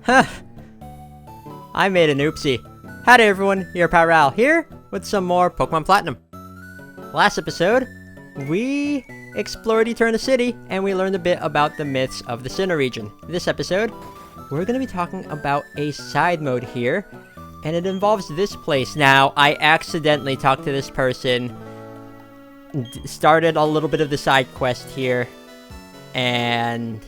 I made an oopsie. Howdy everyone, your pal here with some more Pokemon Platinum. Last episode, we explored Eterna City and we learned a bit about the myths of the Sinnoh region. This episode, we're going to be talking about a side mode here, and it involves this place. Now, I accidentally talked to this person, started a little bit of the side quest here, and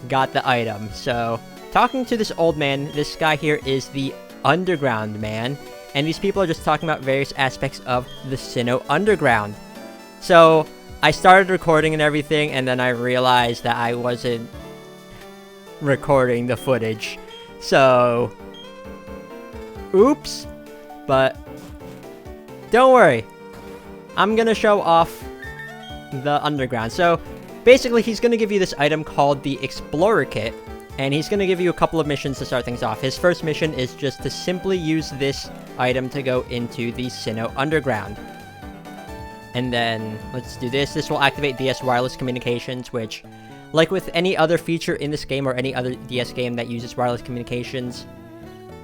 got the item. So, talking to this old man, this guy here is the Underground Man, and these people are just talking about various aspects of the Sinnoh Underground. So, I started recording and everything, and then I realized that I wasn't recording the footage. So, oops. But, don't worry. I'm gonna show off the Underground. So, basically, he's gonna give you this item called the Explorer Kit, and he's going to give you a couple of missions to start things off. His first mission is just to simply use this item to go into the Sinnoh Underground. And then, let's do this. This will activate DS wireless communications, which, like with any other feature in this game or any other DS game that uses wireless communications,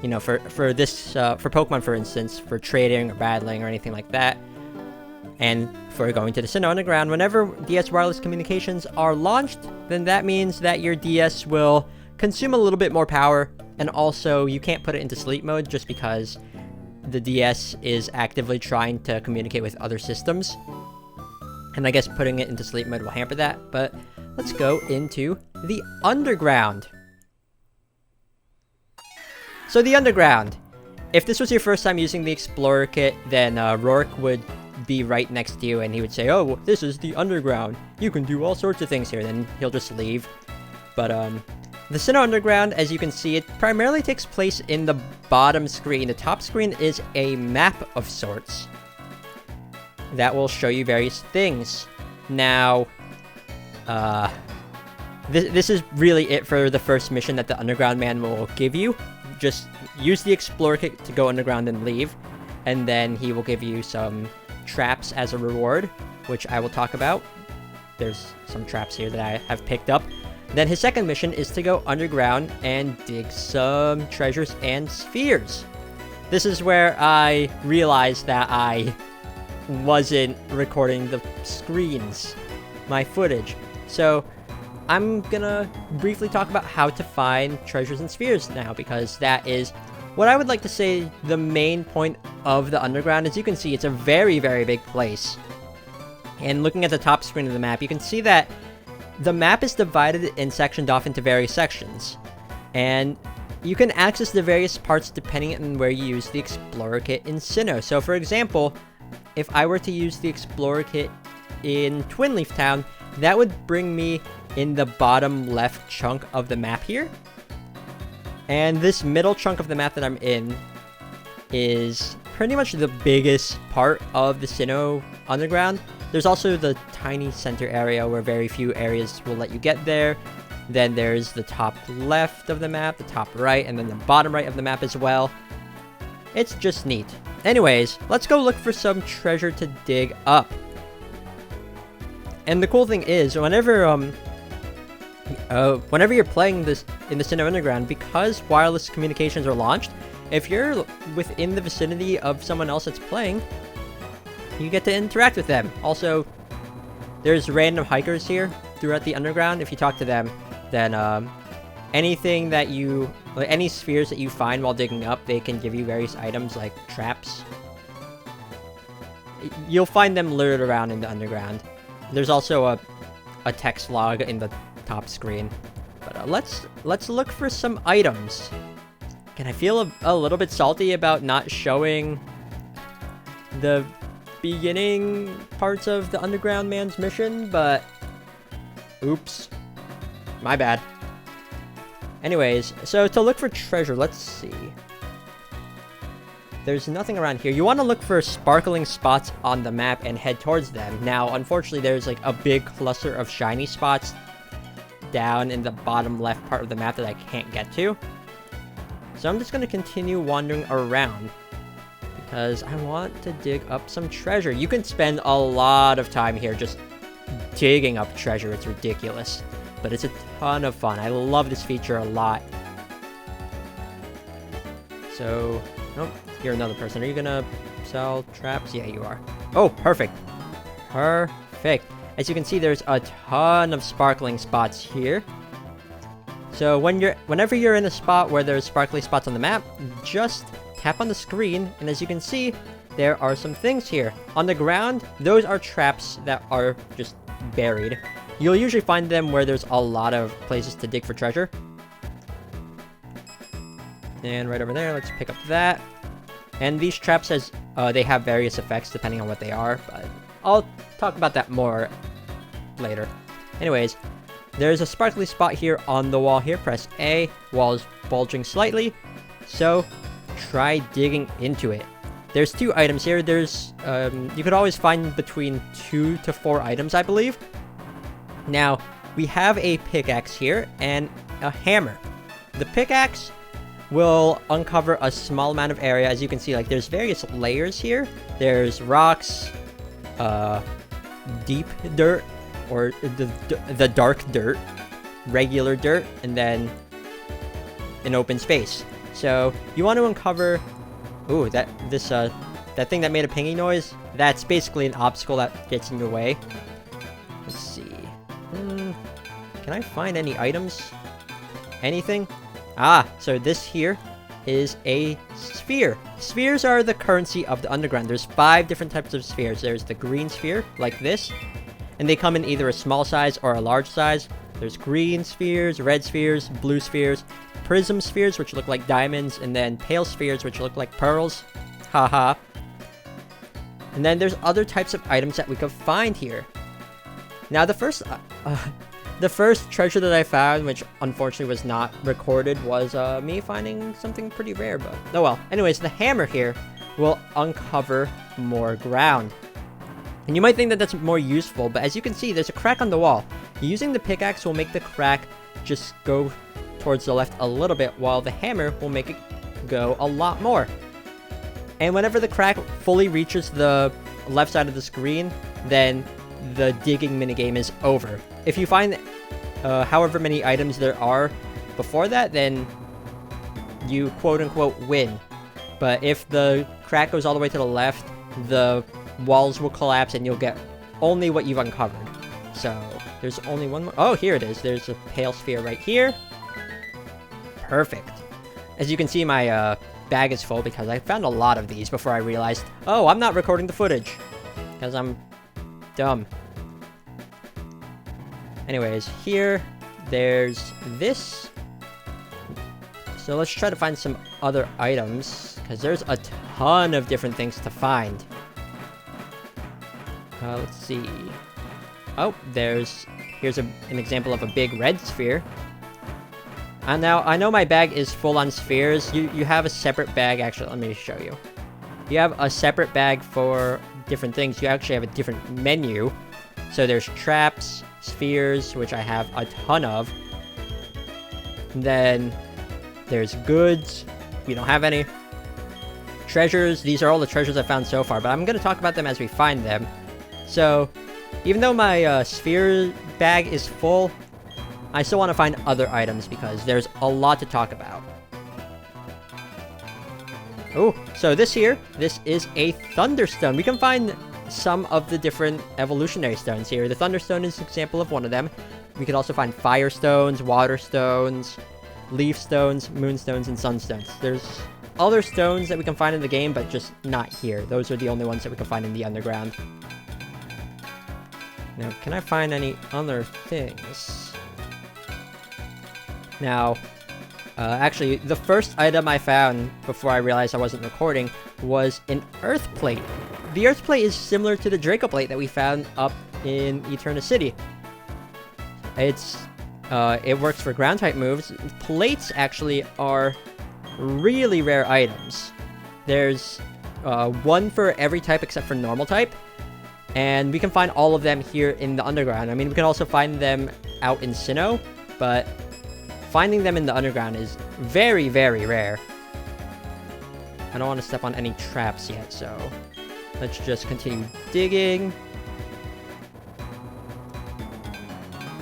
you know, for Pokemon, for instance, for trading or battling or anything like that, and for going to the Sinnoh Underground, whenever DS wireless communications are launched, then that means that your DS will consume a little bit more power, and also you can't put it into sleep mode just because the DS is actively trying to communicate with other systems. And I guess putting it into sleep mode will hamper that, but let's go into the Underground. So the Underground. If this was your first time using the Explorer Kit, then Rourke would be right next to you and he would say, "Oh, this is the Underground. You can do all sorts of things here." Then he'll just leave. But the Sinnoh Underground, as you can see, it primarily takes place in the bottom screen. The top screen is a map of sorts that will show you various things. Now, this is really it for the first mission that the Underground Man will give you. Just use the Explorer Kit to go underground and leave, and then he will give you some traps as a reward, which I will talk about. There's some traps here that I have picked up. Then his second mission is to go underground and dig some treasures and spheres. This is where I realized that I wasn't recording the screens, my footage. So I'm gonna briefly talk about how to find treasures and spheres now, because that is what I would like to say the main point of the Underground. As you can see, it's a very, very big place. And looking at the top screen of the map, you can see that the map is divided and sectioned off into various sections. And you can access the various parts depending on where you use the Explorer Kit in Sinnoh. So for example, if I were to use the Explorer Kit in Twin Leaf Town, that would bring me in the bottom left chunk of the map here. And this middle chunk of the map that I'm in is pretty much the biggest part of the Sinnoh Underground. There's also the tiny center area where very few areas will let you get there. Then there's the top left of the map, the top right, and then the bottom right of the map as well. It's just neat. Anyways, let's go look for some treasure to dig up. And the cool thing is, whenever you're playing this in the Sinnoh Underground, because wireless communications are launched, if you're within the vicinity of someone else that's playing, you get to interact with them. Also, there's random hikers here throughout the Underground. If you talk to them, then any spheres that you find while digging up, they can give you various items like traps. You'll find them littered around in the Underground. There's also a text log in the top screen. But let's look for some items. And I feel a little bit salty about not showing the beginning parts of the Underground Man's mission, but oops, my bad. Anyways, so to look for treasure, let's see. There's nothing around here. You want to look for sparkling spots on the map and head towards them. Now, unfortunately, there's like a big cluster of shiny spots down in the bottom left part of the map that I can't get to. So I'm just going to continue wandering around, because I want to dig up some treasure. You can spend a lot of time here just digging up treasure. It's ridiculous, but it's a ton of fun. I love this feature a lot. So, oh, you're another person. Are you gonna sell traps? Yeah, you are. Oh, perfect. Perfect. As you can see, there's a ton of sparkling spots here. So whenever you're in a spot where there's sparkly spots on the map, just tap on the screen, and as you can see, there are some things here. On the ground, those are traps that are just buried. You'll usually find them where there's a lot of places to dig for treasure. And right over there, let's pick up that. And these traps, they have various effects depending on what they are, but I'll talk about that more later. Anyways, there's a sparkly spot here on the wall here. Press A. Wall is bulging slightly, so try digging into it. There's 2 items here. There's you could always find between 2 to 4 items, I believe. Now, we have a pickaxe here and a hammer. The pickaxe will uncover a small amount of area. As you can see, like, there's various layers here. There's rocks, deep dirt, or the dark dirt, regular dirt, and then an open space. So you want to uncover... Ooh, that thing that made a pinging noise, that's basically an obstacle that gets in your way. Let's see. Can I find any items? Anything? Ah, so this here is a sphere. Spheres are the currency of the underground. There's 5 different types of spheres. There's the green sphere, like this, and they come in either a small size or a large size. There's green spheres, red spheres, blue spheres, prism spheres, which look like diamonds, and then pale spheres, which look like pearls. Haha. And then there's other types of items that we could find here. Now, the first treasure that I found, which unfortunately was not recorded, was me finding something pretty rare, but oh well. Anyways, the hammer here will uncover more ground. And you might think that that's more useful, but as you can see, there's a crack on the wall. Using the pickaxe will make the crack just go towards the left a little bit, while the hammer will make it go a lot more. And whenever the crack fully reaches the left side of the screen, then the digging minigame is over. If you find however many items there are before that, then you quote-unquote win. But if the crack goes all the way to the left, the walls will collapse and you'll get only what you've uncovered. So there's only one more. Oh, here it is. There's a pale sphere right here. Perfect. As you can see, my bag is full because I found a lot of these before I realized, oh, I'm not recording the footage because I'm dumb. Anyways, here there's this. So let's try to find some other items because there's a ton of different things to find. Let's see. Oh, here's an example of a big red sphere. And now, I know my bag is full on spheres. You have a separate bag, actually, let me show you. You have a separate bag for different things. You actually have a different menu. So there's traps, spheres, which I have a ton of. And then there's goods. We don't have any. Treasures, these are all the treasures I found so far, but I'm going to talk about them as we find them. So, even though my sphere bag is full, I still want to find other items because there's a lot to talk about. Oh, so this is a Thunderstone. We can find some of the different evolutionary stones here. The Thunderstone is an example of one of them. We could also find Fire Stones, Water Stones, Leaf Stones, Moonstones, and Sunstones. There's other stones that we can find in the game, but just not here. Those are the only ones that we can find in the underground. Now, can I find any other things? Now, actually, the first item I found before I realized I wasn't recording was an Earth Plate. The Earth Plate is similar to the Draco Plate that we found up in Eterna City. It works for ground type moves. Plates actually are really rare items. There's one for every type except for normal type. And we can find all of them here in the underground. I mean, we can also find them out in Sinnoh, but finding them in the underground is very, very rare. I don't want to step on any traps yet, so let's just continue digging.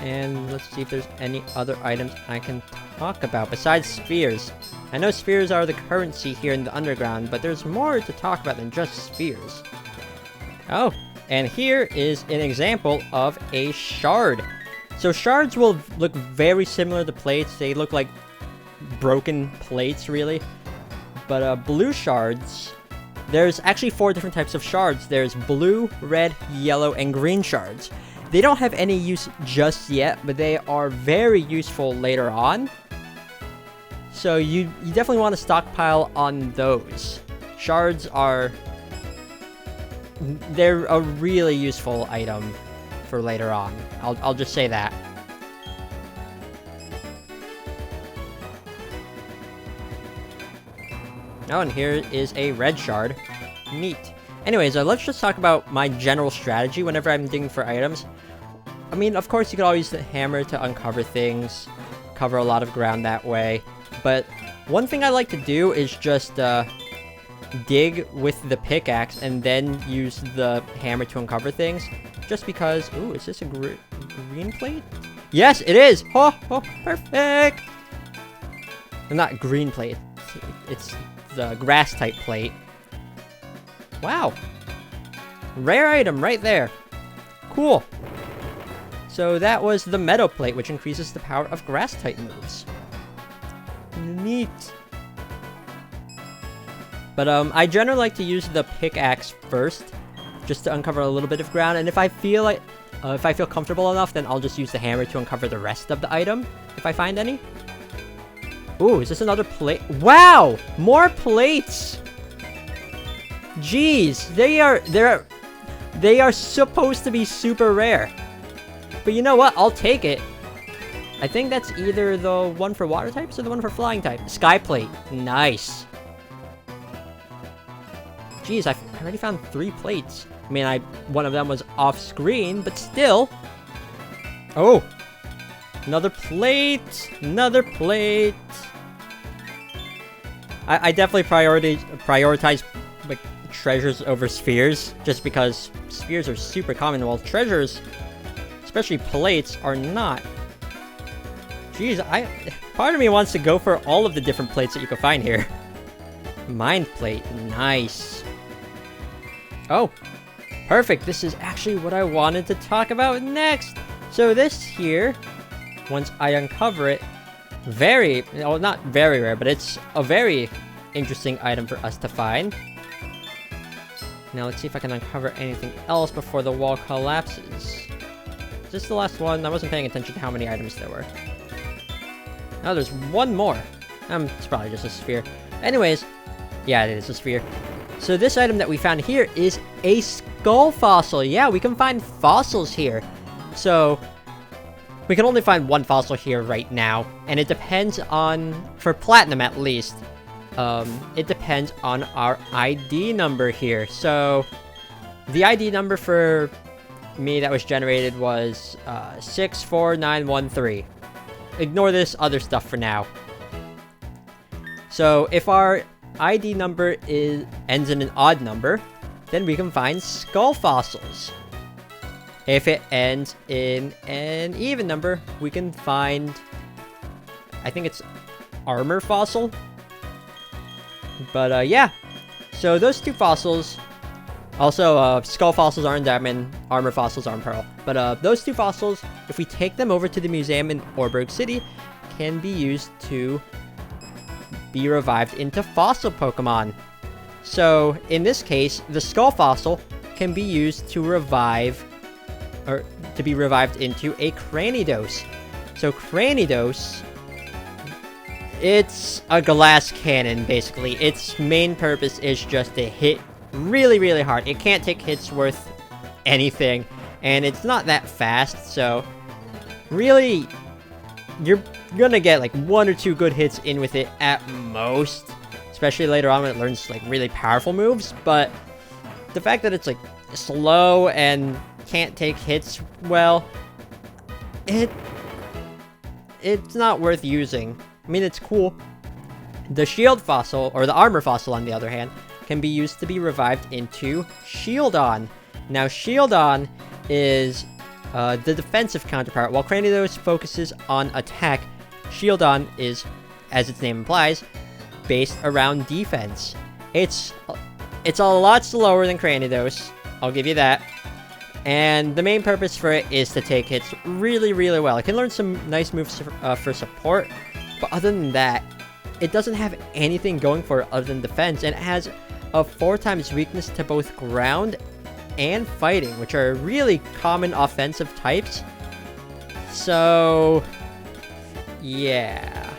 And let's see if there's any other items I can talk about besides spheres. I know spheres are the currency here in the underground, but there's more to talk about than just spheres. Oh, and here is an example of a shard. So shards will look very similar to plates. They look like broken plates, really. But blue shards, there's actually 4 different types of shards. There's blue, red, yellow, and green shards. They don't have any use just yet, but they are very useful later on. So you definitely want to stockpile on those. Shards are... they're a really useful item for later on. I'll just say that. Oh, and here is a red shard. Neat. Anyways, let's just talk about my general strategy whenever I'm digging for items. I mean, of course, you could always use the hammer to uncover things, cover a lot of ground that way. But one thing I like to do is just dig with the pickaxe and then use the hammer to uncover things. Just because... ooh, is this a green plate? Yes, it is! Oh, perfect! Not green plate. It's the grass type plate. Wow. Rare item right there. Cool. So that was the meadow plate, which increases the power of grass type moves. Neat. But I generally like to use the pickaxe first, just to uncover a little bit of ground. And if I feel like, if I feel comfortable enough, then I'll just use the hammer to uncover the rest of the item, if I find any. Ooh, is this another plate? Wow! More plates! Jeez, they are supposed to be super rare. But you know what? I'll take it. I think that's either the one for water types or the one for flying type. Sky plate. Nice. Jeez, I already found 3 plates. I mean, one of them was off screen, but still. Oh! Another plate! Another plate! I definitely prioritize like treasures over spheres, just because spheres are super common, while treasures, especially plates, are not. Jeez, part of me wants to go for all of the different plates that you can find here. Mind plate, nice. Oh, perfect. This is actually what I wanted to talk about next. So this here, once I uncover it, not very rare, but it's a very interesting item for us to find. Now let's see if I can uncover anything else before the wall collapses. Is this the last one? I wasn't paying attention to how many items there were. Oh, there's one more. It's probably just a sphere. Anyways, yeah, it is a sphere. So this item that we found here is a skull fossil. Yeah, we can find fossils here. So we can only find one fossil here right now, and it depends on, for platinum at least, it depends on our ID number here. So the ID number for me that was generated was 64913. Ignore this other stuff for now. So if our ID number ends in an odd number, then we can find skull fossils. If it ends in an even number, we can find, I think it's armor fossil. But yeah, so those 2 fossils, also skull fossils are in diamond, armor fossils are in pearl. But those 2 fossils, if we take them over to the museum in Orberg City, can be used to be revived into fossil Pokemon. So in this case, the skull fossil can be used to revive, or to be revived into a Cranidos. So Cranidos, it's a glass cannon, basically. Its main purpose is just to hit really, really hard. It can't take hits worth anything, and it's not that fast, so really, you're gonna get like 1 or 2 good hits in with it at most, especially later on when it learns like really powerful moves. But the fact that it's like slow and can't take hits, well, it's not worth using. I mean, it's cool. The shield fossil, or the armor fossil on the other hand, can be used to be revived into Shieldon. Now Shieldon is the defensive counterpart. While Cranidos focuses on attack, Shieldon is, as its name implies, based around defense. It's a lot slower than Cranidos, I'll give you that. And the main purpose for it is to take hits really, really well. It can learn some nice moves for support, but other than that, it doesn't have anything going for it other than defense, and it has a 4x weakness to both ground and fighting, which are really common offensive types. So, yeah.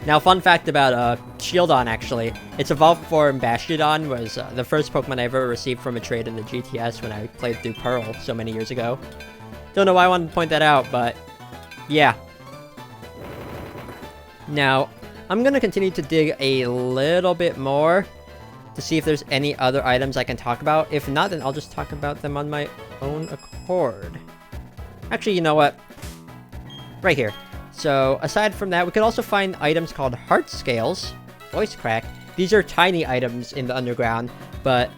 Now, fun fact about Shieldon, actually. Its evolved form, Bastiodon, was the first Pokemon I ever received from a trade in the GTS when I played through Pearl so many years ago. Don't know why I wanted to point that out, but yeah. Now, I'm going to continue to dig a little bit more to see if there's any other items I can talk about. If not, then I'll just talk about them on my own accord. Actually, you know what? Right here. So, aside from that, we could also find items called Heart Scales. Voice crack. These are tiny items in the underground, but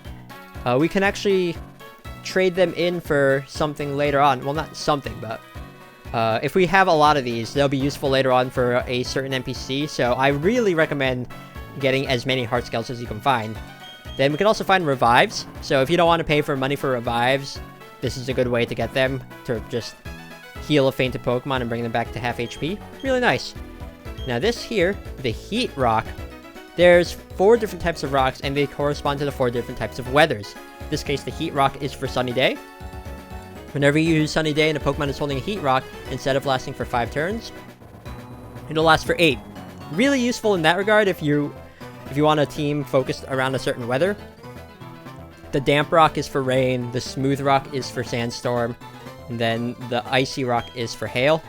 we can actually trade them in for something later on. Well, not something, but if we have a lot of these, they'll be useful later on for a certain NPC, so I really recommend getting as many Heart Scales as you can find. Then we can also find Revives, so if you don't want to pay for money for Revives, this is a good way to get them, to just heal a fainted Pokemon and bring them back to half HP. Really nice. Now this here, the Heat Rock, there's 4 different types of rocks, and they correspond to the 4 different types of weathers. In this case, the Heat Rock is for Sunny Day. Whenever you use Sunny Day and a Pokemon is holding a Heat Rock, instead of lasting for 5 turns, it'll last for 8. Really useful in that regard if you want a team focused around a certain weather. The Damp Rock is for rain, the Smooth Rock is for sandstorm, and then the Icy Rock is for hail.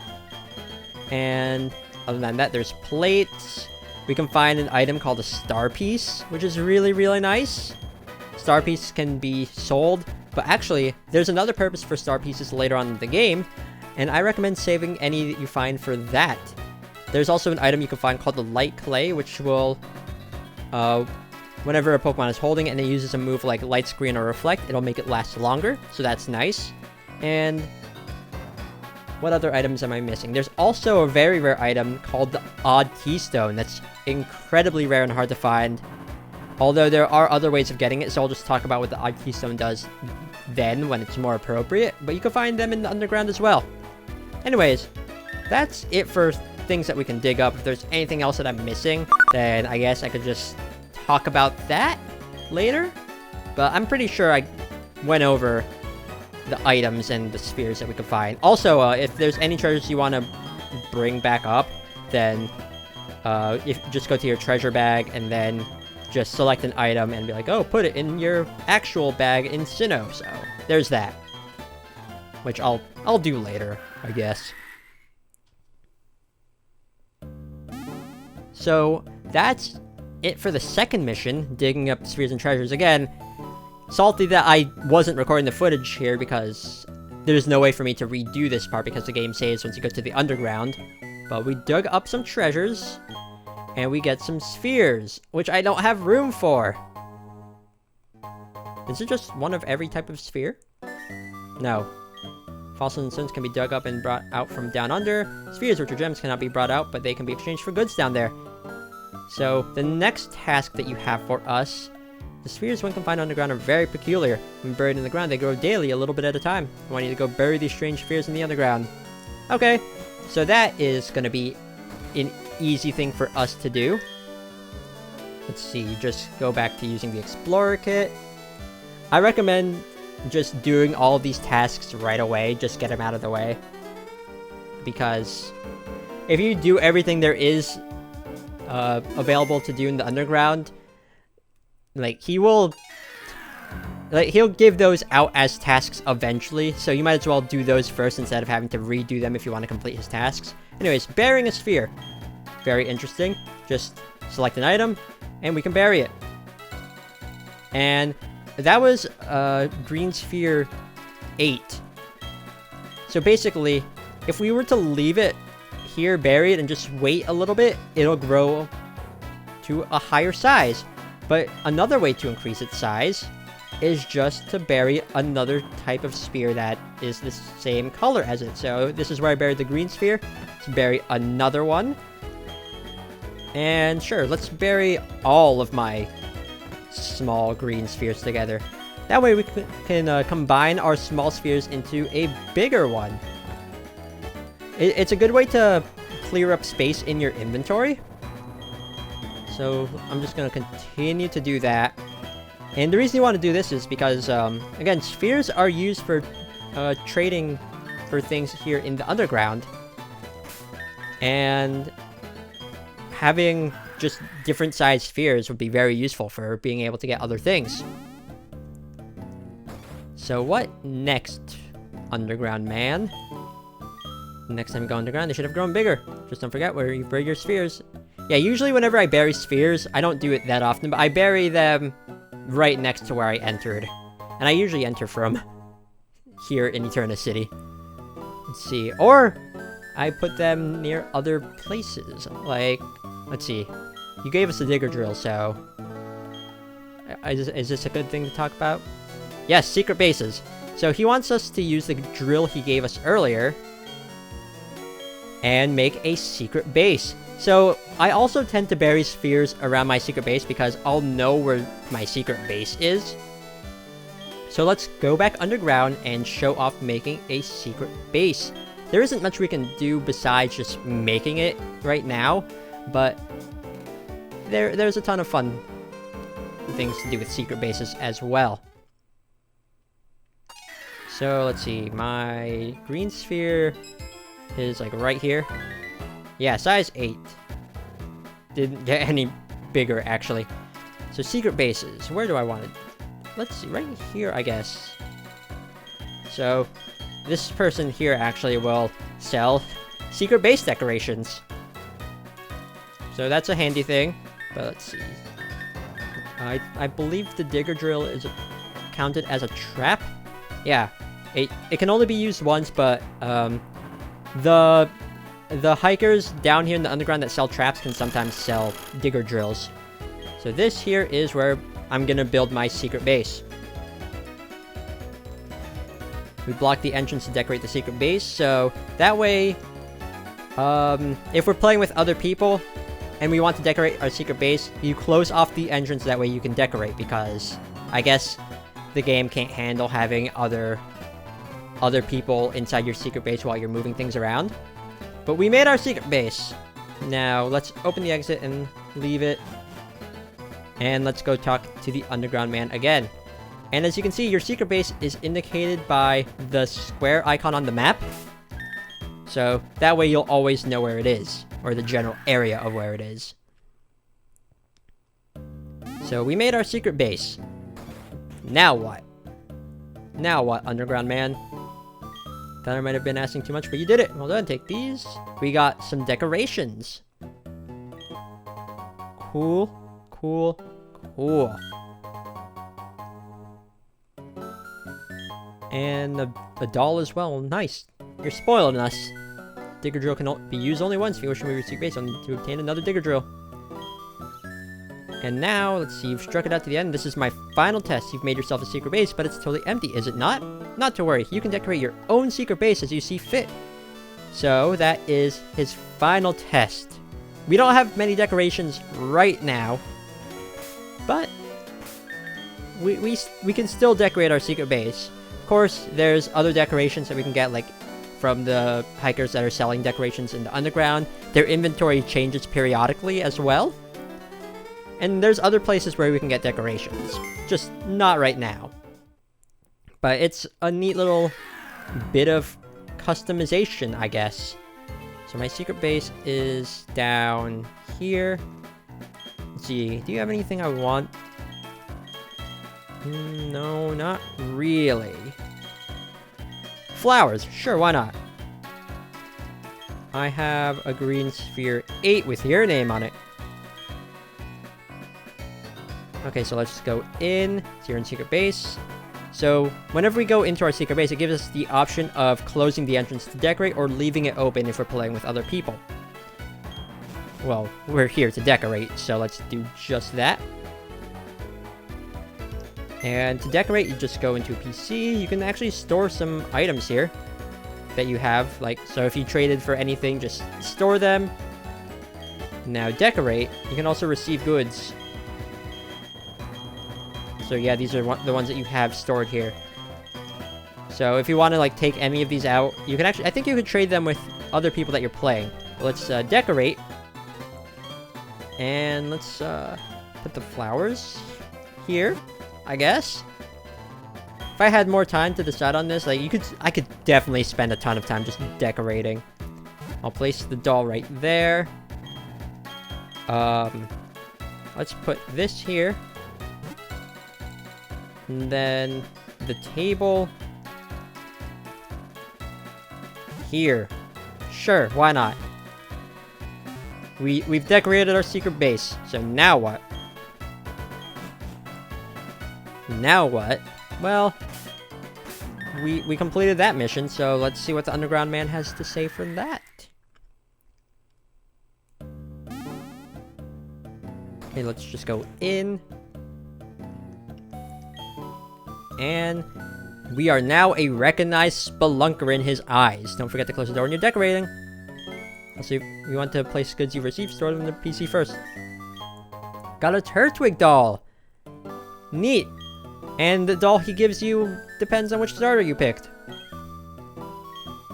And other than that, there's plates. We can find an item called a Star Piece, which is really, really nice. Star Piece can be sold, but actually, there's another purpose for Star Pieces later on in the game, and I recommend saving any that you find for that. There's also an item you can find called the Light Clay, which will, whenever a Pokemon is holding it and it uses a move like Light Screen or Reflect, it'll make it last longer, so that's nice. And what other items am I missing? There's also a very rare item called the Odd Keystone that's incredibly rare and hard to find. Although there are other ways of getting it, so I'll just talk about what the Odd Keystone does then when it's more appropriate. But you can find them in the underground as well. Anyways, that's it for things that we can dig up. If there's anything else that I'm missing, then I guess I could just talk about that later. But I'm pretty sure I went over the items and the spheres that we could find. Also, if there's any treasures you want to bring back up, then if just go to your treasure bag and then just select an item and be like, oh, put it in your actual bag in Sinnoh. So there's that, which I'll do later, I guess. So that's it for the second mission, digging up spheres and treasures. Again, salty that I wasn't recording the footage here because there's no way for me to redo this part because the game saves once you go to the underground. But we dug up some treasures, and we get some spheres, which I don't have room for. Is it just one of every type of sphere? No. Fossils and stones can be dug up and brought out from down under. Spheres, which are gems, cannot be brought out, but they can be exchanged for goods down there. So, the next task that you have for us, the spheres one can find underground are very peculiar. When buried in the ground, they grow daily, a little bit at a time. I want you to go bury these strange spheres in the underground. Okay, so that is going to be an easy thing for us to do. Let's see, just go back to using the Explorer Kit. I recommend just doing all of these tasks right away, just get them out of the way. Because if you do everything there is available to do in the underground, he'll give those out as tasks eventually, so you might as well do those first instead of having to redo them if you want to complete his tasks. Anyways, burying a sphere. Very interesting. Just select an item, and we can bury it. And that was Green Sphere 8. So basically, if we were to leave it here buried and just wait a little bit, it'll grow to a higher size. But another way to increase its size is just to bury another type of sphere that is the same color as it. So this is where I buried the green sphere. Let's bury another one. And sure, let's bury all of my small green spheres together. That way we can combine our small spheres into a bigger one. It's a good way to clear up space in your inventory. So I'm just going to continue to do that. And the reason you want to do this is because, again, spheres are used for trading for things here in the underground. And having just different sized spheres would be very useful for being able to get other things. So what next, underground man? Next time you go underground, they should have grown bigger. Just don't forget where you bury your spheres. Yeah, usually whenever I bury spheres, I don't do it that often, but I bury them right next to where I entered. And I usually enter from here in Eterna City. Let's see. Or I put them near other places. Like, let's see. You gave us a digger drill, so... Is this a good thing to talk about? Yes, secret bases. So he wants us to use the drill he gave us earlier and make a secret base. So I also tend to bury spheres around my secret base because I'll know where my secret base is. So let's go back underground and show off making a secret base. There isn't much we can do besides just making it right now, but there's a ton of fun things to do with secret bases as well. So let's see, my green sphere is like right here. Yeah, size 8. Didn't get any bigger, actually. So secret bases, where do I want it? Let's see, right here, I guess. So this person here actually will sell secret base decorations. So that's a handy thing. But let's see. I believe the digger drill is counted as a trap. Yeah, it can only be used once, but the hikers down here in the underground that sell traps can sometimes sell digger drills. So this here is where I'm gonna build my secret base. We block the entrance to decorate the secret base, so that way, if we're playing with other people and we want to decorate our secret base, you close off the entrance, that way you can decorate, because I guess the game can't handle having other people inside your secret base while you're moving things around. But we made our secret base. Now, let's open the exit and leave it. And let's go talk to the underground man again. And as you can see, your secret base is indicated by the square icon on the map. So that way you'll always know where it is, or the general area of where it is. So we made our secret base. Now what? Now what, underground man? Thought I might have been asking too much, but you did it. Well done, take these. We got some decorations. Cool, cool, cool. And a doll as well. Nice. You're spoiling us. Digger drill can be used only once. If you wish to move your secret base, you'll need to obtain another digger drill. And now, let's see, you've struck it out to the end. This is my final test. You've made yourself a secret base, but it's totally empty, is it not? Not to worry. You can decorate your own secret base as you see fit. So, that is his final test. We don't have many decorations right now, but we can still decorate our secret base. Of course, there's other decorations that we can get, like from the hikers that are selling decorations in the underground. Their inventory changes periodically as well. And there's other places where we can get decorations. Just not right now. But it's a neat little bit of customization, I guess. So my secret base is down here. Let's see, do you have anything I want? No, not really. Flowers, sure, why not? I have a green sphere 8 with your name on it. Okay, so let's just go in. So you're in secret base. So whenever we go into our secret base, it gives us the option of closing the entrance to decorate or leaving it open if we're playing with other people. Well, we're here to decorate, so let's do just that. And to decorate, you just go into PC. You can actually store some items here that you have. Like, so if you traded for anything, just store them. Now decorate, you can also receive goods. So yeah, these are the ones that you have stored here. So if you want to like take any of these out, you can actually, I think you could trade them with other people that you're playing. But let's decorate. And let's put the flowers here, I guess. If I had more time to decide on this, like I could definitely spend a ton of time just decorating. I'll place the doll right there. Let's put this here. And then the table here. Sure, why not? We've decorated our secret base, so now what? Now what? Well, we completed that mission, so let's see what the Underground Man has to say for that. Okay, let's just go in. And we are now a recognized spelunker in his eyes. Don't forget to close the door when you're decorating. Also, you want to place goods you've received, store them in the PC first. Got a Turtwig doll! Neat! And the doll he gives you depends on which starter you picked.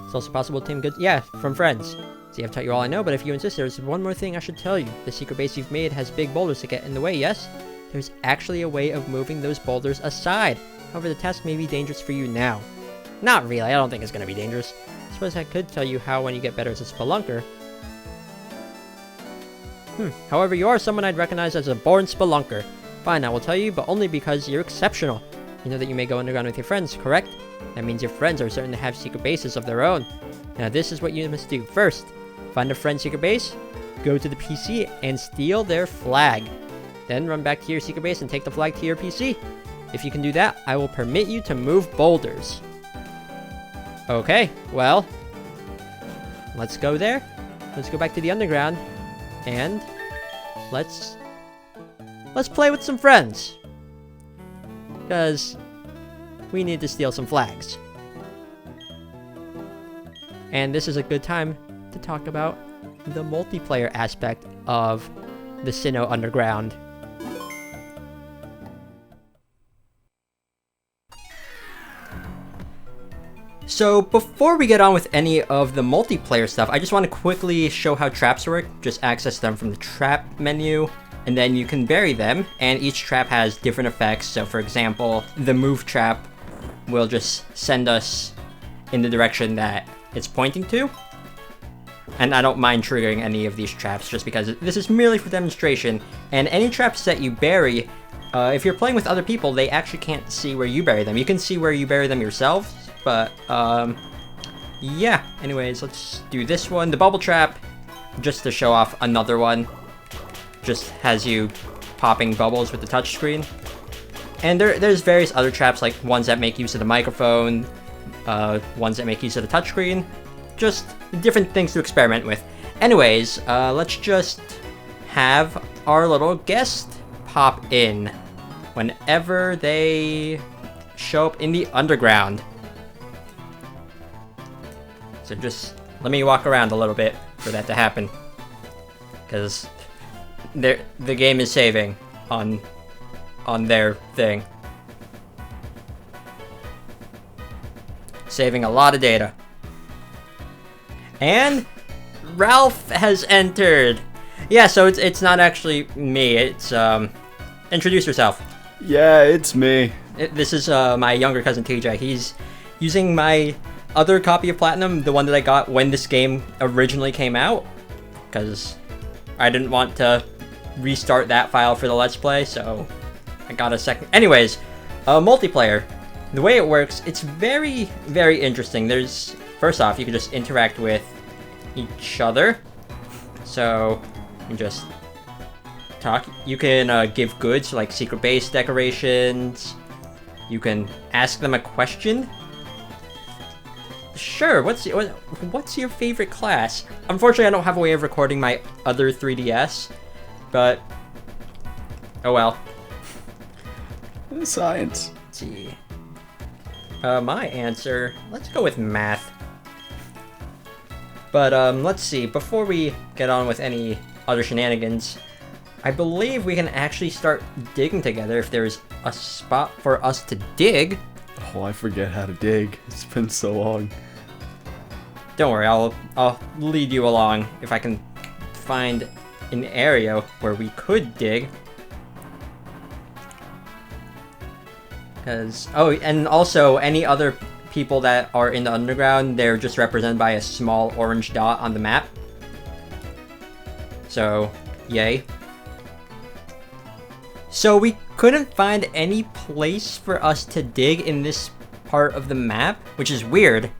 It's also possible to team goods, yeah, from friends. See, I've taught you all I know, but if you insist, there's one more thing I should tell you. The secret base you've made has big boulders to get in the way, yes? There's actually a way of moving those boulders aside. However, the task may be dangerous for you now. Not really, I don't think it's going to be dangerous. I suppose I could tell you how when you get better as a spelunker. However, you are someone I'd recognize as a born spelunker. Fine, I will tell you, but only because you're exceptional. You know that you may go underground with your friends, correct? That means your friends are certain to have secret bases of their own. Now this is what you must do. First, find a friend's secret base, go to the PC, and steal their flag. Then run back to your secret base and take the flag to your PC. If you can do that, I will permit you to move boulders. Okay, well, let's go there. Let's go back to the underground, and let's play with some friends. Because we need to steal some flags. And this is a good time to talk about the multiplayer aspect of the Sinnoh Underground. So before we get on with any of the multiplayer stuff, I just want to quickly show how traps work. Just access them from the trap menu, and then you can bury them, and each trap has different effects. So for example, the move trap will just send us in the direction that it's pointing to. And I don't mind triggering any of these traps just because this is merely for demonstration. And any traps that you bury, if you're playing with other people, they actually can't see where you bury them. You can see where you bury them yourselves, but yeah. Anyways, let's do this one. The bubble trap, just to show off another one, just has you popping bubbles with the touchscreen. And there's various other traps, like ones that make use of the microphone, ones that make use of the touchscreen. Just different things to experiment with. Anyways, let's just have our little guest pop in whenever they show up in the underground. So just let me walk around a little bit for that to happen, because the game is saving on their thing. Saving a lot of data. And Ralph has entered. Yeah, so it's not actually me. It's introduce yourself. Yeah, it's me. This is my younger cousin TJ. He's using my other copy of Platinum, the one that I got when this game originally came out, because I didn't want to restart that file for the Let's Play, so I got a second. Anyways, multiplayer. The way it works, it's very, very interesting. First off, you can just interact with each other. So, you can just talk. You can give goods, like secret base decorations. You can ask them a question. Sure, what's your favorite class? Unfortunately, I don't have a way of recording my other 3DS, but oh well. Science. Let's see. My answer, let's go with math. But let's see, before we get on with any other shenanigans, I believe we can actually start digging together if there's a spot for us to dig. Oh, I forget how to dig. It's been so long. Don't worry, I'll lead you along if I can find an area where we could dig. And also any other people that are in the underground, they're just represented by a small orange dot on the map. So, yay. So we couldn't find any place for us to dig in this part of the map, which is weird.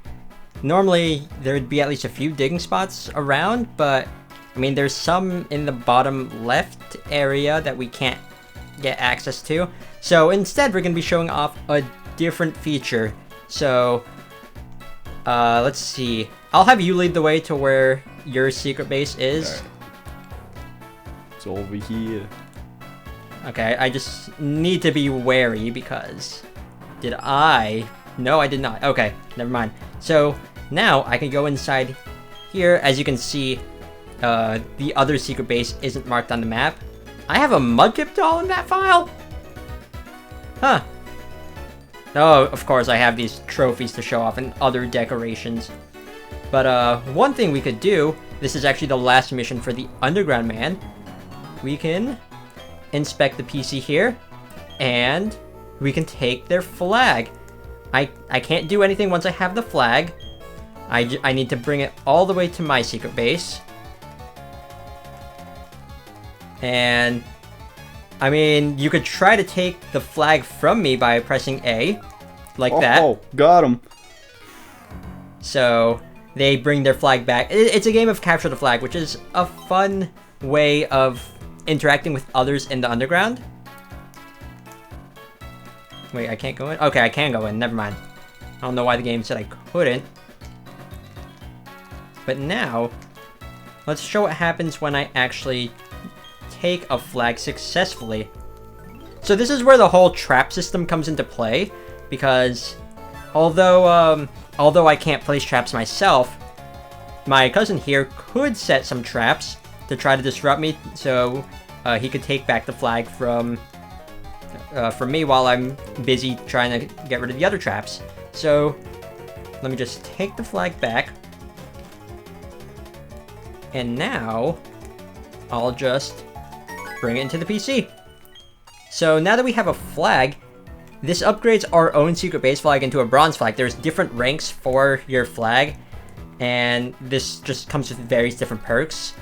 Normally, there'd be at least a few digging spots around, but I mean, there's some in the bottom left area that we can't get access to. So instead, we're going to be showing off a different feature. So, let's see. I'll have you lead the way to where your secret base is. Right. It's over here. Okay, I just need to be wary because... No, I did not. Okay, never mind. So, now I can go inside here. As you can see, the other secret base isn't marked on the map. I have a Mudkip doll in that file? Huh. Oh, of course, I have these trophies to show off and other decorations. But, one thing we could do, this is actually the last mission for the Underground Man. We can inspect the PC here, and we can take their flag. I can't do anything once I have the flag. I need to bring it all the way to my secret base. And, I mean, you could try to take the flag from me by pressing A, like that. Oh, got him. So, they bring their flag back. It's a game of capture the flag, which is a fun way of interacting with others in the underground. Wait, I can't go in? Okay, I can go in. Never mind. I don't know why the game said I couldn't. But now, let's show what happens when I actually take a flag successfully. So this is where the whole trap system comes into play, because although I can't place traps myself, my cousin here could set some traps to try to disrupt me, so he could take back the flag from me while I'm busy trying to get rid of the other traps. So let me just take the flag back, and now I'll just bring it into the PC. So now that we have a flag, this upgrades our own secret base flag into a bronze flag. There's different ranks for your flag, and this just comes with various different perks.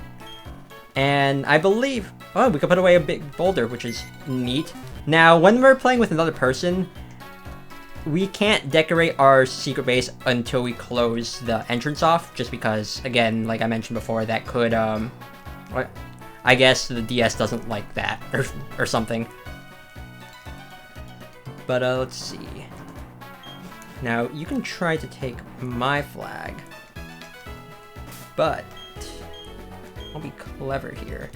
And I believe, oh, we can put away a big boulder, which is neat. Now, when we're playing with another person, we can't decorate our secret base until we close the entrance off, just because, again, like I mentioned before, that could, I guess the DS doesn't like that, or something. But, let's see. Now, you can try to take my flag, but I'll be clever here.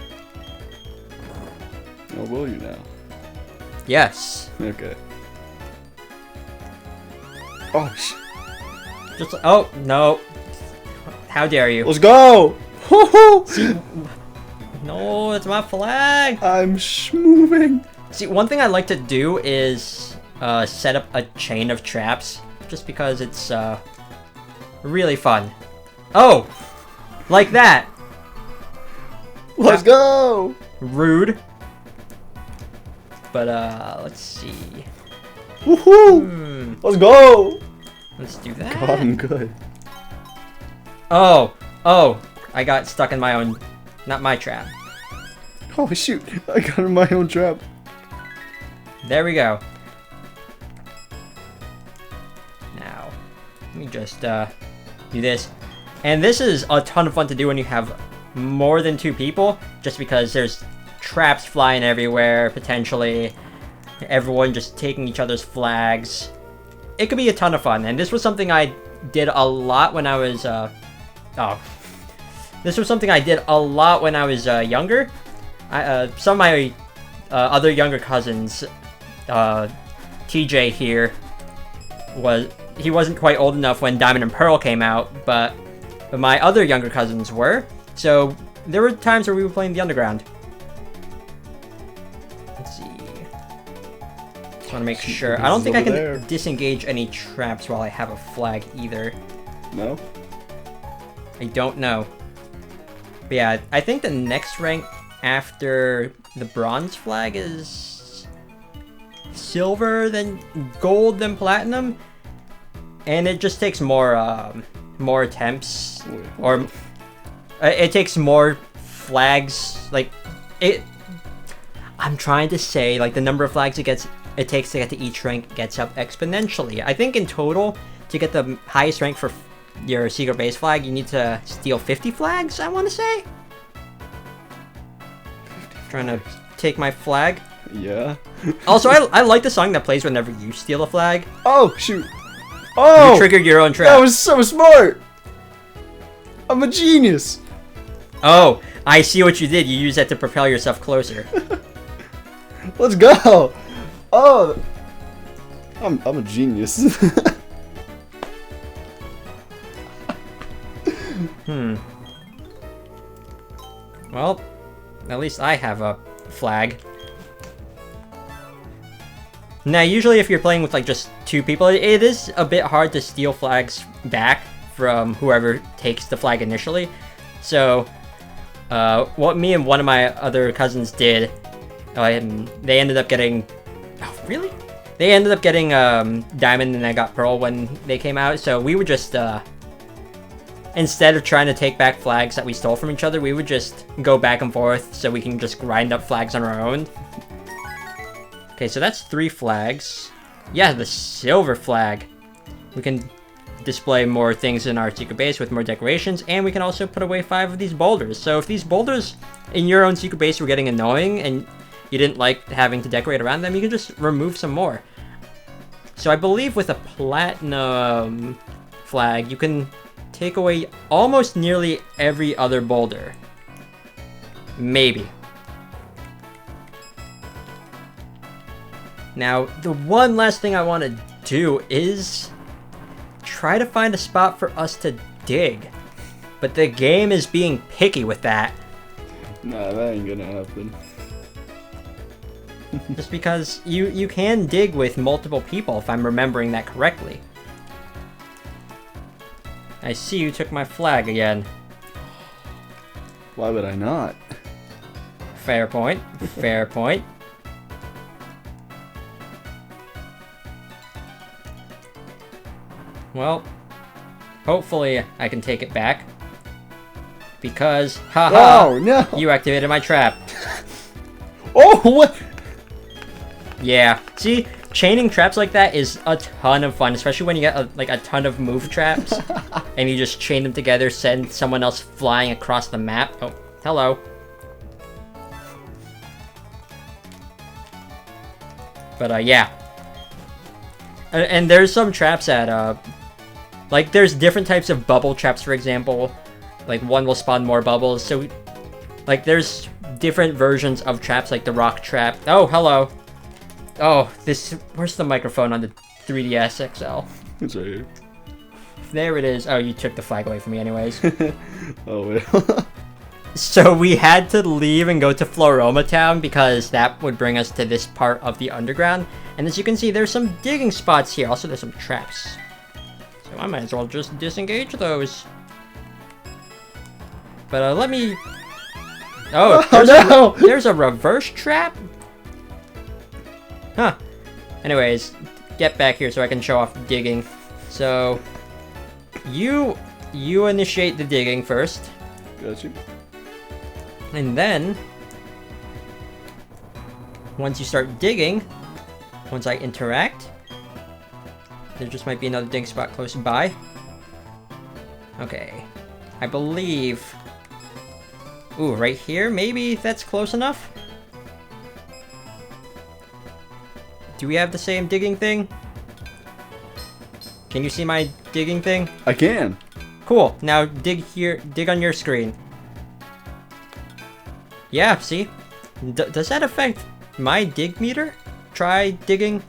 Oh, will you now? Yes. Okay. Oh, Just, oh, no. How dare you? let's go! See, no, it's my flag! I'm moving. See, one thing I like to do is set up a chain of traps, just because it's really fun. Oh! Like that! Let's go! Rude. But, let's see. Woohoo! Let's go! Let's do that. God, I'm good. Oh! I got stuck in my own, not my trap. Oh, shoot. I got in my own trap. There we go. Now, let me just, do this. And this is a ton of fun to do when you have more than 2 people, just because there's traps flying everywhere, potentially. Everyone just taking each other's flags. It could be a ton of fun, and this was something I did a lot when I was, This was something I did a lot when I was, younger. Some of my, other younger cousins, TJ here, he wasn't quite old enough when Diamond and Pearl came out, but my other younger cousins were. So there were times where we were playing the underground. Let's see. Just want to make sure. I don't think I can disengage any traps while I have a flag either. No? I don't know. But yeah, I think the next rank after the bronze flag is silver, then gold, then platinum. And it just takes more attempts. Or it takes more flags. Like, I'm trying to say, like, the number of flags it takes to get to each rank gets up exponentially. I think in total, to get the highest rank for your secret base flag, you need to steal 50 flags, I want to say. Trying to take my flag. Yeah. Also, I like the song that plays whenever you steal a flag. Oh, shoot. Oh! You triggered your own trap. That was so smart! I'm a genius! Oh, I see what you did. You used that to propel yourself closer. Let's go! Oh! I'm a genius. Well, at least I have a flag. Now, usually if you're playing with like just two people, it is a bit hard to steal flags back from whoever takes the flag initially. So, what me and one of my other cousins did, they ended up getting... Oh, really? They ended up getting Diamond and I got Pearl when they came out, so we would just... instead of trying to take back flags that we stole from each other, we would just go back and forth so we can just grind up flags on our own. Okay, so that's 3 flags. Yeah, the silver flag. We can display more things in our secret base with more decorations, and we can also put away 5 of these boulders. So if these boulders in your own secret base were getting annoying and you didn't like having to decorate around them, you can just remove some more. So I believe with a platinum flag, you can take away almost nearly every other boulder. Maybe. Now, the one last thing I want to do is try to find a spot for us to dig. But the game is being picky with that. Nah, that ain't gonna happen. Just because you can dig with multiple people, if I'm remembering that correctly. I see you took my flag again. Why would I not? Fair point. Fair point. Well, hopefully I can take it back. Because, haha, oh, no. You activated my trap. Oh, what? Yeah, see, chaining traps like that is a ton of fun, especially when you get a ton of move traps, and you just chain them together, send someone else flying across the map. Oh, hello. But, yeah. And there's some traps that, like, there's different types of bubble traps, for example. Like, one will spawn more bubbles, so, like, there's different versions of traps, like the rock trap. Oh, hello. Oh, where's the microphone on the 3DS XL? It's right here. There it is. Oh, you took the flag away from me anyways. Oh, well. So we had to leave and go to Floroma Town because that would bring us to this part of the underground. And as you can see, there's some digging spots here. Also, there's some traps. So I might as well just disengage those. But let me... Oh, there's a reverse trap? Huh. Anyways, get back here so I can show off digging. So, you initiate the digging first. Gotcha. And then, once you start digging, once I interact, there just might be another digging spot close by. Okay. I believe... Ooh, right here? Maybe that's close enough? Do we have the same digging thing? Can you see my digging thing? I can. Cool. Now dig here. Dig on your screen. Yeah, see? Does that affect my dig meter? Try digging.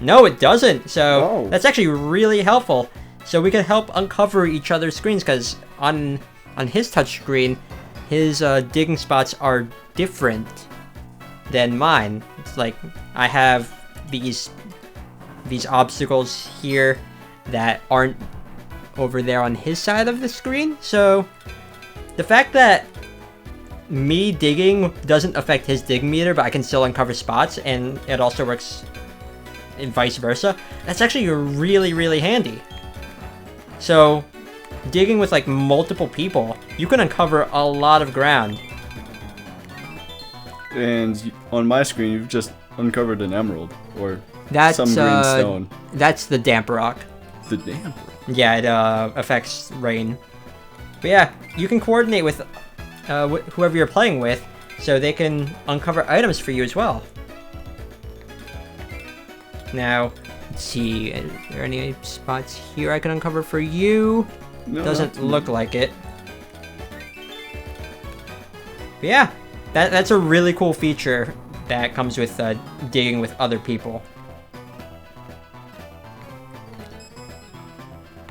No, it doesn't. So that's actually really helpful. So we can help uncover each other's screens, because on his touch screen, his digging spots are different than mine. It's like I have these obstacles here that aren't over there on his side of the screen. So the fact that me digging doesn't affect his dig meter, but I can still uncover spots, and it also works and vice versa, that's actually really, really handy. So digging with like multiple people, you can uncover a lot of ground. And on my screen, you've just uncovered an emerald or That's some green stone. That's the damp rock. The damp rock. Yeah, it affects rain. But yeah, you can coordinate with whoever you're playing with, so they can uncover items for you as well. Now, let's see, are there any spots here I can uncover for you? No, Doesn't look like it. But yeah, that's a really cool feature that comes with digging with other people.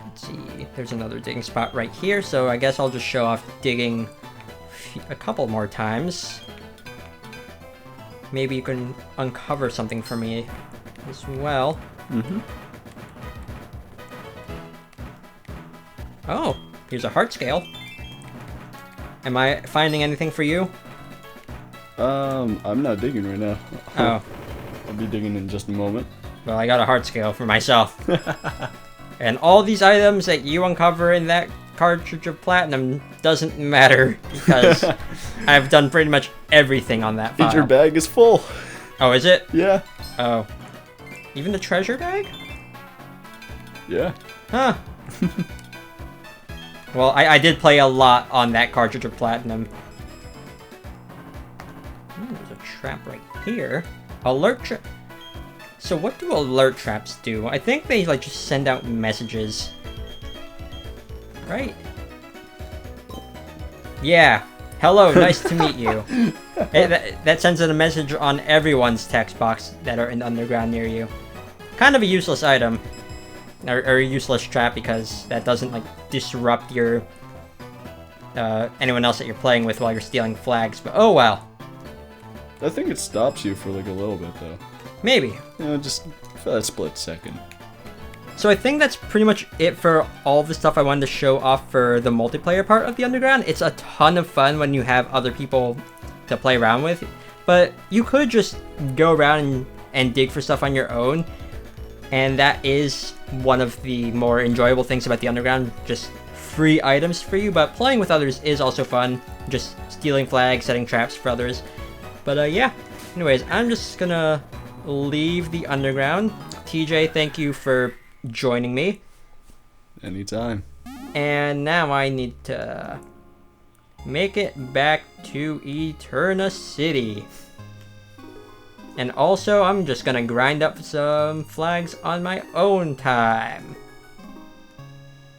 Let's see, there's another digging spot right here, so I guess I'll just show off digging a couple more times. Maybe you can uncover something for me as well. Mm-hmm. Oh, here's a heart scale. Am I finding anything for you? I'm not digging right now. Oh, I'll be digging in just a moment. well, I got a heart scale for myself. And all these items that you uncover in that cartridge of platinum doesn't matter, because I've done pretty much everything on that file. Your bag is full. Oh, is it? Yeah. Oh. Even the treasure bag? Yeah. Huh. Well, I did play a lot on that cartridge of platinum. Ooh, there's a trap right here. Alert trap. So what do alert traps do? I think they like just send out messages. Right? Yeah. Hello, nice to meet you. That sends out a message on everyone's text box that are in the underground near you. Kind of a useless item. Or a useless trap, because that doesn't like disrupt your anyone else that you're playing with while you're stealing flags, but oh well. I think it stops you for like a little bit though. Maybe. Just for that split second. So I think that's pretty much it for all the stuff I wanted to show off for the multiplayer part of the Underground. It's a ton of fun when you have other people to play around with, but you could just go around and dig for stuff on your own. And that is one of the more enjoyable things about the Underground, just free items for you. But playing with others is also fun, just stealing flags, setting traps for others. But yeah, anyways, I'm just gonna leave the Underground. TJ, thank you for joining me. Anytime. And now I need to make it back to Eterna City. And also, I'm just gonna grind up some flags on my own time,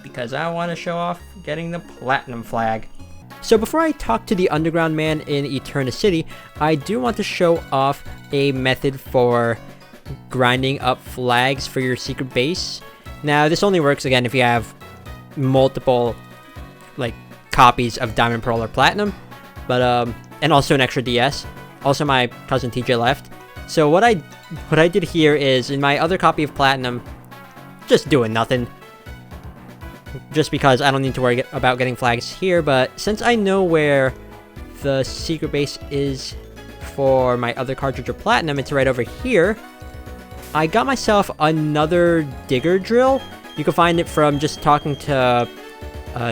because I want to show off getting the platinum flag. So before I talk to the Underground Man in Eterna City, I do want to show off a method for grinding up flags for your secret base. Now, this only works, again, if you have multiple, like, copies of Diamond, Pearl, or Platinum, but, and also an extra DS. Also, my cousin TJ left. So what I did here is, in my other copy of Platinum, just doing nothing. Just because I don't need to worry about getting flags here, but since I know where the secret base is for my other cartridge of Platinum, it's right over here. I got myself another digger drill. You can find it from just talking to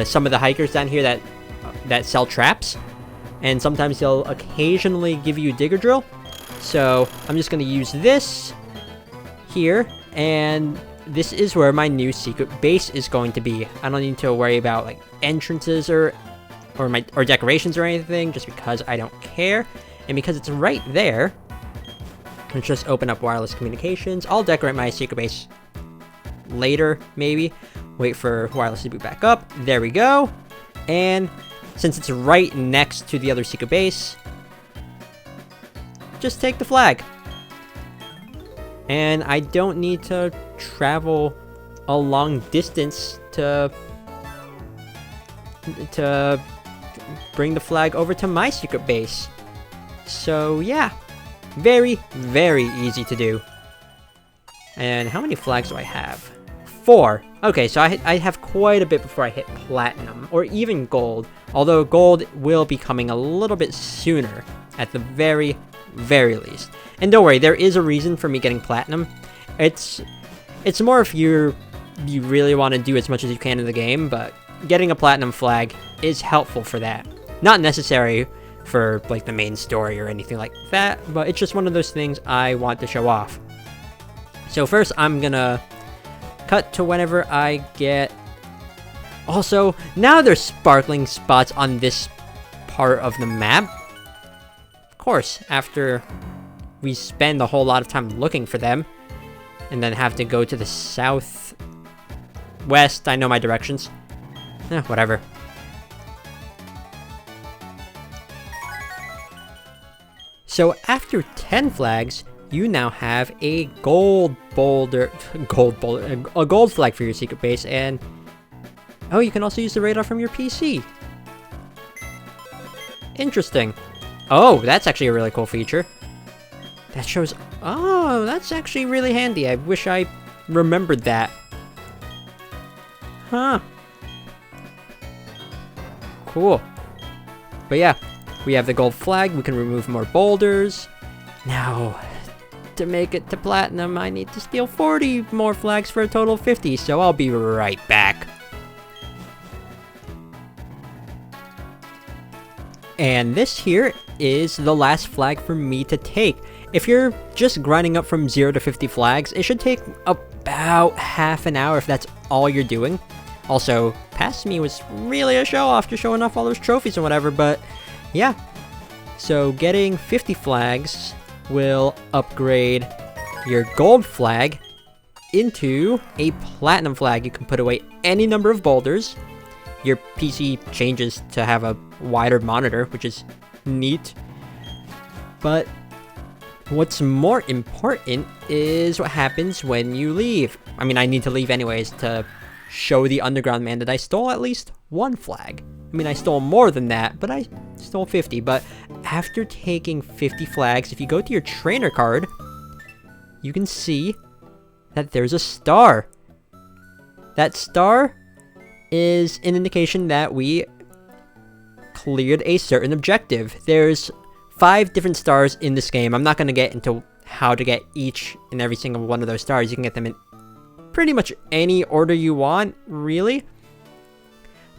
some of the hikers down here that sell traps. And sometimes they'll occasionally give you a digger drill. So I'm just going to use this here, and this is where my new secret base is going to be. I don't need to worry about like entrances or decorations or anything, just because I don't care. And because it's right there, let's just open up wireless communications. I'll decorate my secret base later, maybe. Wait for wireless to boot back up. There we go. And since it's right next to the other secret base, just take the flag. And I don't need to travel a long distance to bring the flag over to my secret base. So yeah, very, very easy to do. And how many flags do I have? 4. Okay, so I have quite a bit before I hit platinum, or even gold. Although gold will be coming a little bit sooner, at the very, very least. And don't worry, there is a reason for me getting platinum. It's more if you really want to do as much as you can in the game, but getting a platinum flag is helpful for that. Not necessary for like the main story or anything like that, but it's just one of those things I want to show off. So first I'm gonna cut to whenever I get... Also, now there's sparkling spots on this part of the map. Of course, after we spend a whole lot of time looking for them, and then have to go to the southwest. I know my directions. Whatever. So after 10 flags, you now have a gold flag for your secret base, and oh, you can also use the radar from your PC. Interesting. Oh, that's actually a really cool feature. That shows... Oh, that's actually really handy. I wish I remembered that. Huh. Cool. But yeah, we have the gold flag. We can remove more boulders. Now, to make it to platinum, I need to steal 40 more flags for a total of 50, so I'll be right back. And this here is the last flag for me to take. If you're just grinding up from 0 to 50 flags, it should take about half an hour if that's all you're doing. Also, past me was really a show-off, just showing off all those trophies and whatever, but yeah. So getting 50 flags will upgrade your gold flag into a platinum flag. You can put away any number of boulders. Your PC changes to have a wider monitor, which is neat. But what's more important is what happens when you leave. I mean, I need to leave anyways to show the underground man that I stole at least 1 flag. I mean, I stole more than that, but I stole 50. But after taking 50 flags, if you go to your trainer card, you can see that there's a star. That star is an indication that we cleared a certain objective. There's 5 different stars in this game. I'm not going to get into how to get each and every single one of those stars. You can get them in pretty much any order you want, really.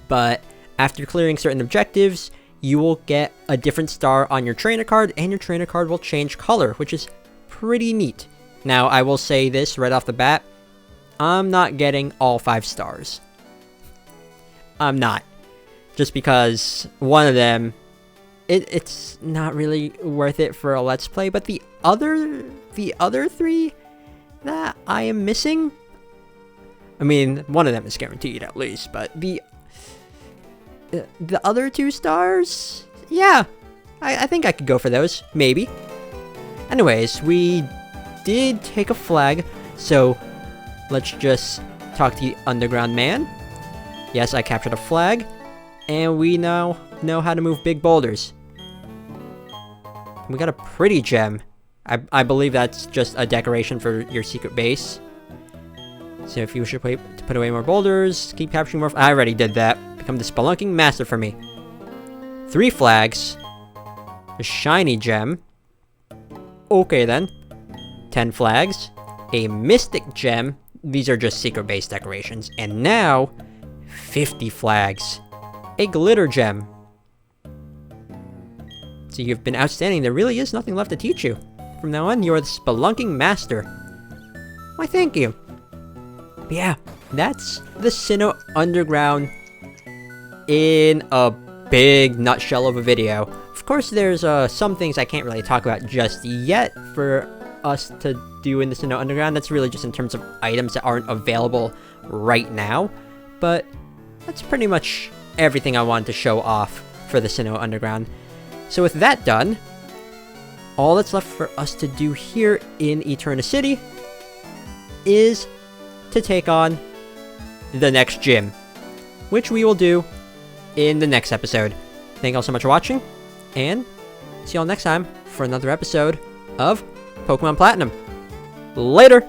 But after clearing certain objectives, you will get a different star on your trainer card, and your trainer card will change color, which is pretty neat. Now, I will say this right off the bat, I'm not getting all 5 stars. I'm not. Just because one of them, it's not really worth it for a Let's Play, but the other 3 that I am missing, I mean, one of them is guaranteed at least, but the other 2 stars, yeah, I think I could go for those, maybe. Anyways, we did take a flag, so let's just talk to the underground man. Yes, I captured a flag, and we now know how to move big boulders. We got a pretty gem. I believe that's just a decoration for your secret base. So if you wish to put away more boulders, keep capturing more... I already did that. Become the spelunking master for me. 3 flags. A shiny gem. Okay then. 10 flags. A mystic gem. These are just secret base decorations. And now, 50 flags. A glitter gem. So you've been outstanding. There really is nothing left to teach you. From now on, you are the spelunking master. Why, thank you. But yeah, that's the Sinnoh Underground in a big nutshell of a video. Of course, there's some things I can't really talk about just yet for us to do in the Sinnoh Underground. That's really just in terms of items that aren't available right now. But that's pretty much everything I wanted to show off for the Sinnoh Underground. So with that done, all that's left for us to do here in Eterna City is to take on the next gym, which we will do in the next episode. Thank you all so much for watching, and see you all next time for another episode of Pokemon Platinum. Later!